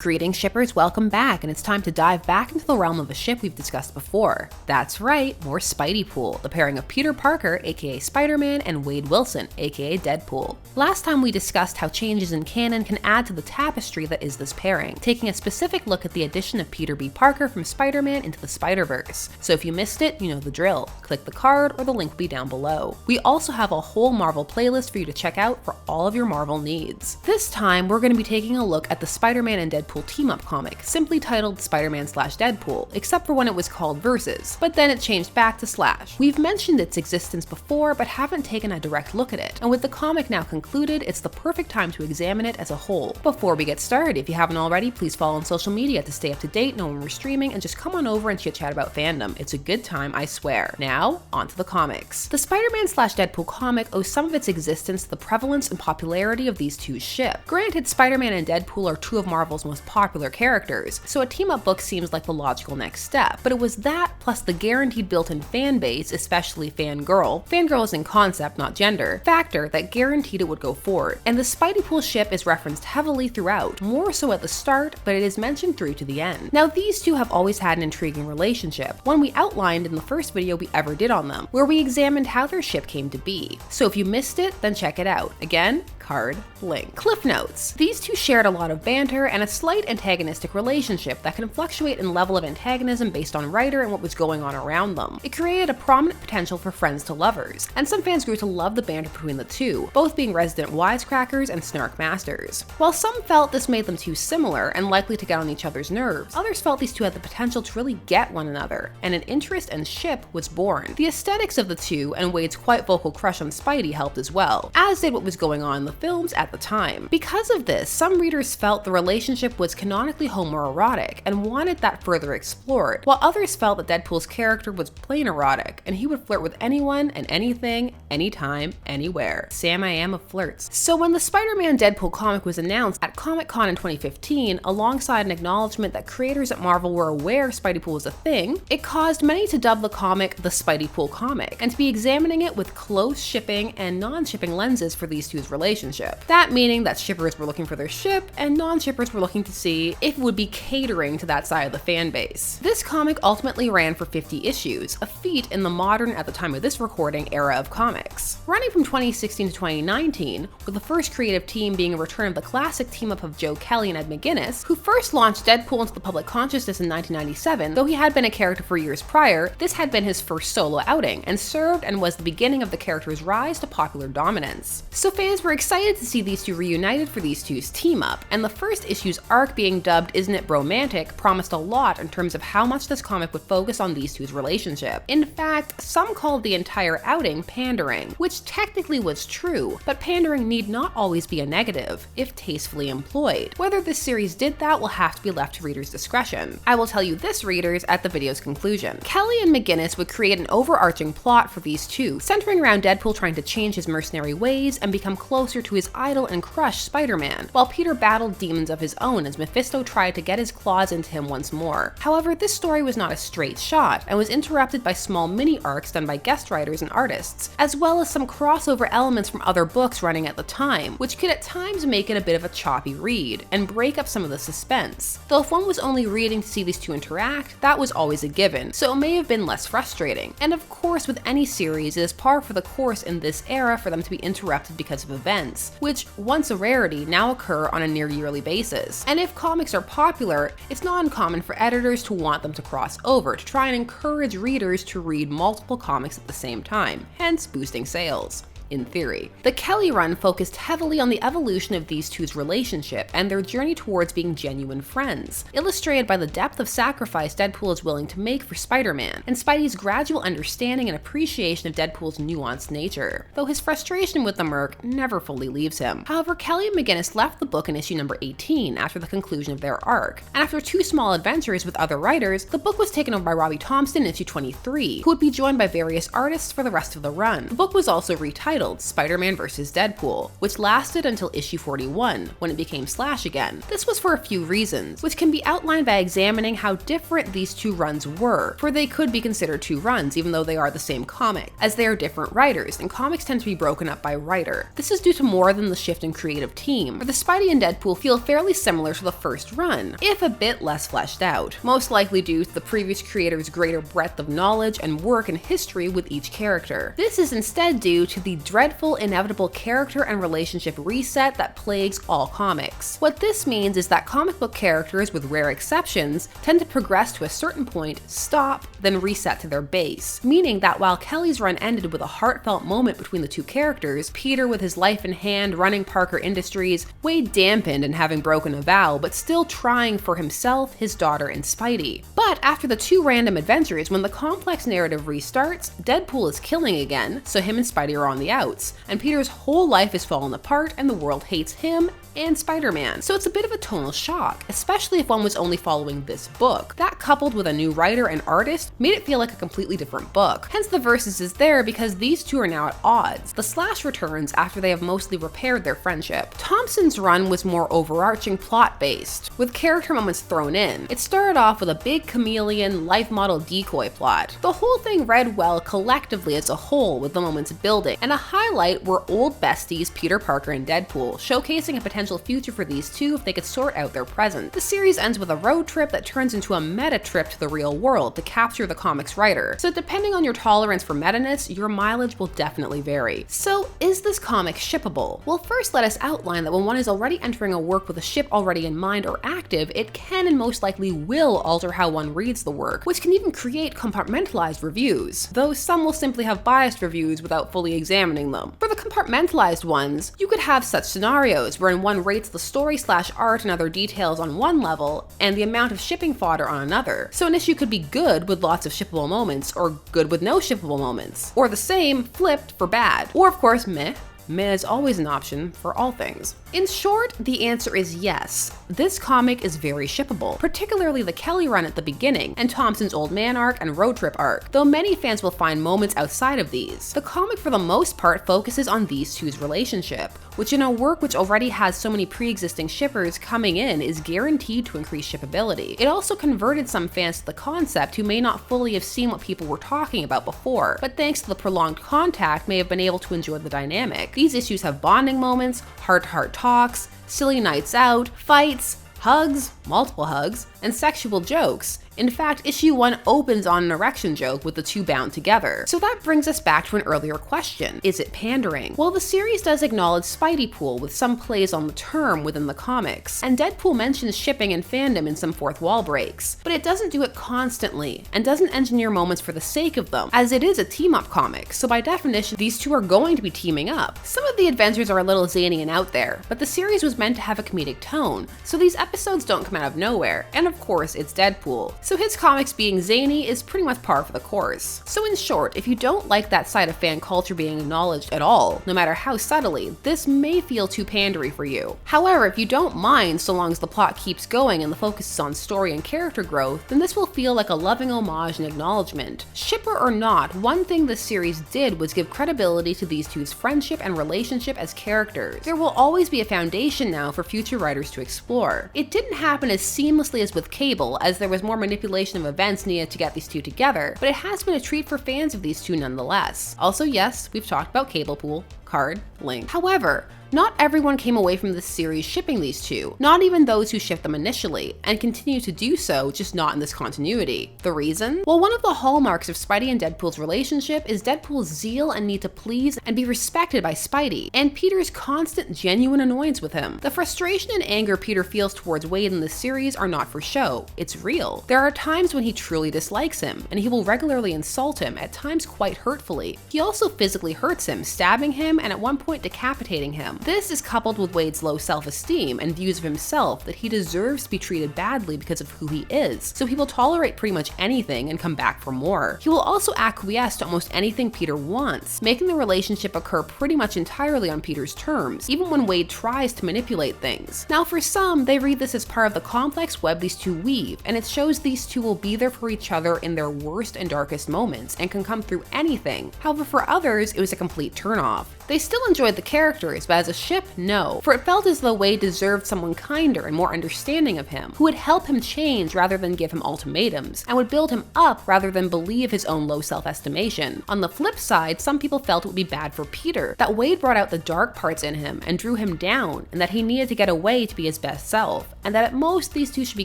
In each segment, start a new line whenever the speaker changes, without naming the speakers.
Greetings shippers, welcome back, and it's time to dive back into the realm of a ship we've discussed before. That's right, more Spideypool, the pairing of Peter Parker, aka Spider-Man, and Wade Wilson, aka Deadpool. Last time we discussed how changes in canon can add to the tapestry that is this pairing, taking a specific look at the addition of Peter B. Parker from Spider-Man into the Spider-Verse. So if you missed it, you know the drill. Click the card or the link will be down below. We also have a whole Marvel playlist for you to check out for all of your Marvel needs. This time, we're going to be taking a look at the Spider-Man and Deadpool team-up comic, simply titled Spider-Man/Deadpool, except for when it was called Versus, but then it changed back to Slash. We've mentioned its existence before, but haven't taken a direct look at it, and with the comic now concluded, it's the perfect time to examine it as a whole. Before we get started, if you haven't already, please follow on social media to stay up to date, know when we're streaming, and just come on over and chit-chat about fandom. It's a good time, I swear. Now, on to the comics. The Spider-Man/Deadpool comic owes some of its existence to the prevalence and popularity of these two's ship. Granted, Spider-Man and Deadpool are two of Marvel's most popular characters, so a team-up book seems like the logical next step, but it was that plus the guaranteed built-in fan base, especially fangirl is in concept, not gender, factor that guaranteed it would go forward. And the Spideypool ship is referenced heavily throughout, more so at the start, but it is mentioned through to the end. Now these two have always had an intriguing relationship, one we outlined in the first video we ever did on them, where we examined how their ship came to be. So if you missed it, then check it out. Again, card, link. Cliff notes. These two shared a lot of banter and a slight antagonistic relationship that can fluctuate in level of antagonism based on writer and what was going on around them. It created a prominent potential for friends to lovers, and some fans grew to love the banter between the two, both being resident wisecrackers and snark masters. While some felt this made them too similar and likely to get on each other's nerves, others felt these two had the potential to really get one another, and an interest and ship was born. The aesthetics of the two and Wade's quite vocal crush on Spidey helped as well, as did what was going on in the films at the time. Because of this, some readers felt the relationship was canonically homoerotic and wanted that further explored, while others felt that Deadpool's character was plain erotic and he would flirt with anyone and anything, anytime, anywhere. Sam I am of flirts. So when the Spider-Man Deadpool comic was announced at Comic-Con in 2015, alongside an acknowledgement that creators at Marvel were aware Spideypool was a thing, it caused many to dub the comic the Spideypool comic, and to be examining it with close shipping and non-shipping lenses for these two's relationship. That meaning that shippers were looking for their ship, and non-shippers were looking to see if it would be catering to that side of the fan base. This comic ultimately ran for 50 issues, a feat in the modern, at the time of this recording, era of comics. Running from 2016 to 2019, with the first creative team being a return of the classic team-up of Joe Kelly and Ed McGuinness, who first launched Deadpool into the public consciousness in 1997, though he had been a character for years prior, this had been his first solo outing, and served and was the beginning of the character's rise to popular dominance. So fans were excited to see these two reunited for these two's team-up, and the first issue's arc being dubbed Isn't It Bromantic promised a lot in terms of how much this comic would focus on these two's relationship. In fact, some called the entire outing pandering, which technically was true, but pandering need not always be a negative, if tastefully employed. Whether this series did that will have to be left to readers' discretion. I will tell you this, readers, at the video's conclusion. Kelly and McGuinness would create an overarching plot for these two, centering around Deadpool trying to change his mercenary ways and become closer to his idol and crush Spider-Man, while Peter battled demons of his own as Mephisto tried to get his claws into him once more. However, this story was not a straight shot, and was interrupted by small mini-arcs done by guest writers and artists, as well as some crossover elements from other books running at the time, which could at times make it a bit of a choppy read, and break up some of the suspense. Though if one was only reading to see these two interact, that was always a given, so it may have been less frustrating. And of course, with any series, it is par for the course in this era for them to be interrupted because of events, which, once a rarity, now occur on a near yearly basis. And if comics are popular, it's not uncommon for editors to want them to cross over to try and encourage readers to read multiple comics at the same time, hence boosting sales. In theory. The Kelly run focused heavily on the evolution of these two's relationship and their journey towards being genuine friends, illustrated by the depth of sacrifice Deadpool is willing to make for Spider-Man, and Spidey's gradual understanding and appreciation of Deadpool's nuanced nature, though his frustration with the Merc never fully leaves him. However, Kelly and McGuinness left the book in issue number 18 after the conclusion of their arc, and after two small adventures with other writers, the book was taken over by Robbie Thompson in issue 23, who would be joined by various artists for the rest of the run. The book was also retitled titled Spider-Man vs. Deadpool, which lasted until issue 41, when it became Slash again. This was for a few reasons, which can be outlined by examining how different these two runs were, for they could be considered two runs even though they are the same comic, as they are different writers, and comics tend to be broken up by writer. This is due to more than the shift in creative team, where the Spidey and Deadpool feel fairly similar to the first run, if a bit less fleshed out, most likely due to the previous creator's greater breadth of knowledge and work and history with each character. This is instead due to the dreadful, inevitable character and relationship reset that plagues all comics. What this means is that comic book characters, with rare exceptions, tend to progress to a certain point, stop, then reset to their base, meaning that while Kelly's run ended with a heartfelt moment between the two characters, Peter with his life in hand running Parker Industries, Wade dampened and having broken a vow, but still trying for himself, his daughter, and Spidey. But after the two random adventures, when the complex narrative restarts, Deadpool is killing again, so him and Spidey are on the outs, and Peter's whole life is falling apart and the world hates him and Spider-Man. So it's a bit of a tonal shock, especially if one was only following this book. That, coupled with a new writer and artist, made it feel like a completely different book. Hence the versus is there because these two are now at odds. The Slash returns after they have mostly repaired their friendship. Thompson's run was more overarching plot-based, with character moments thrown in. It started off with a big chameleon, life model decoy plot. The whole thing read well collectively as a whole, with the moments building, and a highlight were old besties Peter Parker and Deadpool, showcasing a potential future for these two if they could sort out their present. The series ends with a road trip that turns into a meta trip to the real world to capture the comic's writer. So depending on your tolerance for meta-ness, your mileage will definitely vary. So is this comic shippable? Well, first let us outline that when one is already entering a work with a ship already in mind or active, it can and most likely will alter how one reads the work, which can even create compartmentalized reviews, though some will simply have biased reviews without fully examining them. For the compartmentalized ones, you could have such scenarios wherein one rates the story/art and other details on one level and the amount of shipping fodder on another. So an issue could be good with lots of shippable moments, or good with no shippable moments, or the same flipped for bad, or of course meh. Meh is always an option for all things. In short, the answer is yes. This comic is very shippable, particularly the Kelly run at the beginning, and Thompson's Old Man arc and Road Trip arc, though many fans will find moments outside of these. The comic for the most part focuses on these two's relationship, which in a work which already has so many pre-existing shippers coming in is guaranteed to increase shippability. It also converted some fans to the concept who may not fully have seen what people were talking about before, but thanks to the prolonged contact may have been able to enjoy the dynamic. These issues have bonding moments, heart-to-heart talks, silly nights out, fights, hugs, multiple hugs, and sexual jokes. In fact, issue 1 opens on an erection joke with the two bound together. So that brings us back to an earlier question. Is it pandering? Well, the series does acknowledge spideypool with some plays on the term within the comics, and Deadpool mentions shipping and fandom in some fourth wall breaks, but it doesn't do it constantly, and doesn't engineer moments for the sake of them, as it is a team-up comic, so by definition, these two are going to be teaming up. Some of the adventures are a little zany and out there, but the series was meant to have a comedic tone, so these episodes don't come out of nowhere, and of course, it's Deadpool. So his comics being zany is pretty much par for the course. So in short, if you don't like that side of fan culture being acknowledged at all, no matter how subtly, this may feel too pandery for you. However, if you don't mind so long as the plot keeps going and the focus is on story and character growth, then this will feel like a loving homage and acknowledgement. Shipper or not, one thing this series did was give credibility to these two's friendship and relationship as characters. There will always be a foundation now for future writers to explore. It didn't happen as seamlessly as with Cable, as there was more manipulation of events needed to get these two together, but it has been a treat for fans of these two nonetheless. Also, yes, we've talked about Cablepool, Card, Link. However, not everyone came away from this series shipping these two, not even those who shipped them initially, and continue to do so, just not in this continuity. The reason? Well, one of the hallmarks of Spidey and Deadpool's relationship is Deadpool's zeal and need to please and be respected by Spidey, and Peter's constant genuine annoyance with him. The frustration and anger Peter feels towards Wade in this series are not for show, it's real. There are times when he truly dislikes him, and he will regularly insult him, at times quite hurtfully. He also physically hurts him, stabbing him and at one point decapitating him. This is coupled with Wade's low self-esteem and views of himself that he deserves to be treated badly because of who he is, so he will tolerate pretty much anything and come back for more. He will also acquiesce to almost anything Peter wants, making the relationship occur pretty much entirely on Peter's terms, even when Wade tries to manipulate things. Now for some, they read this as part of the complex web these two weave, and it shows these two will be there for each other in their worst and darkest moments and can come through anything. However, for others, it was a complete turnoff. They still enjoyed the characters, but as a ship, no, for it felt as though Wade deserved someone kinder and more understanding of him, who would help him change rather than give him ultimatums, and would build him up rather than believe his own low self-estimation. On the flip side, some people felt it would be bad for Peter, that Wade brought out the dark parts in him and drew him down, and that he needed to get away to be his best self, and that at most these two should be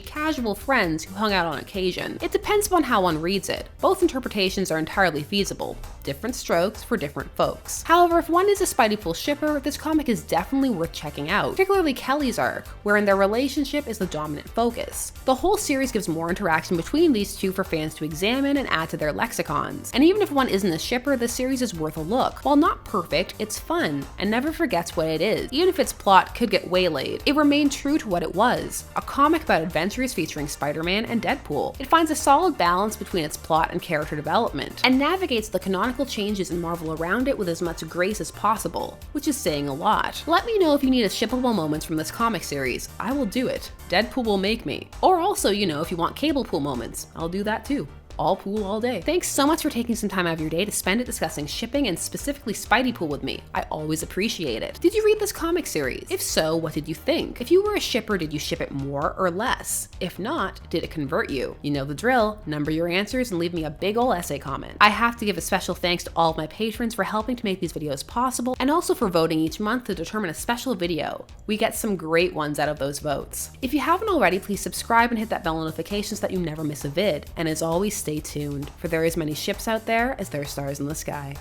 casual friends who hung out on occasion. It depends upon how one reads it. Both interpretations are entirely feasible. Different strokes for different folks. However, if one is a Spideypool shipper, this comic is definitely worth checking out, particularly Kelly's arc, wherein their relationship is the dominant focus. The whole series gives more interaction between these two for fans to examine and add to their lexicons. And even if one isn't a shipper, this series is worth a look. While not perfect, it's fun, and never forgets what it is. Even if its plot could get waylaid, it remained true to what it was, a comic about adventures featuring Spider-Man and Deadpool. It finds a solid balance between its plot and character development, and navigates the canonical changes in Marvel around it with as much grace as possible, which is saying a lot. Let me know if you need a shippable moments from this comic series. I will do it. Deadpool will make me. Or also, if you want cable pool moments, I'll do that too. All pool all day. Thanks so much for taking some time out of your day to spend it discussing shipping and specifically Spideypool with me. I always appreciate it. Did you read this comic series? If so, what did you think? If you were a shipper, did you ship it more or less? If not, did it convert you? You know the drill. Number your answers and leave me a big ol' essay comment. I have to give a special thanks to all of my patrons for helping to make these videos possible, and also for voting each month to determine a special video. We get some great ones out of those votes. If you haven't already, please subscribe and hit that bell notification so that you never miss a vid. And as always, stay tuned, for there are as many ships out there as there are stars in the sky.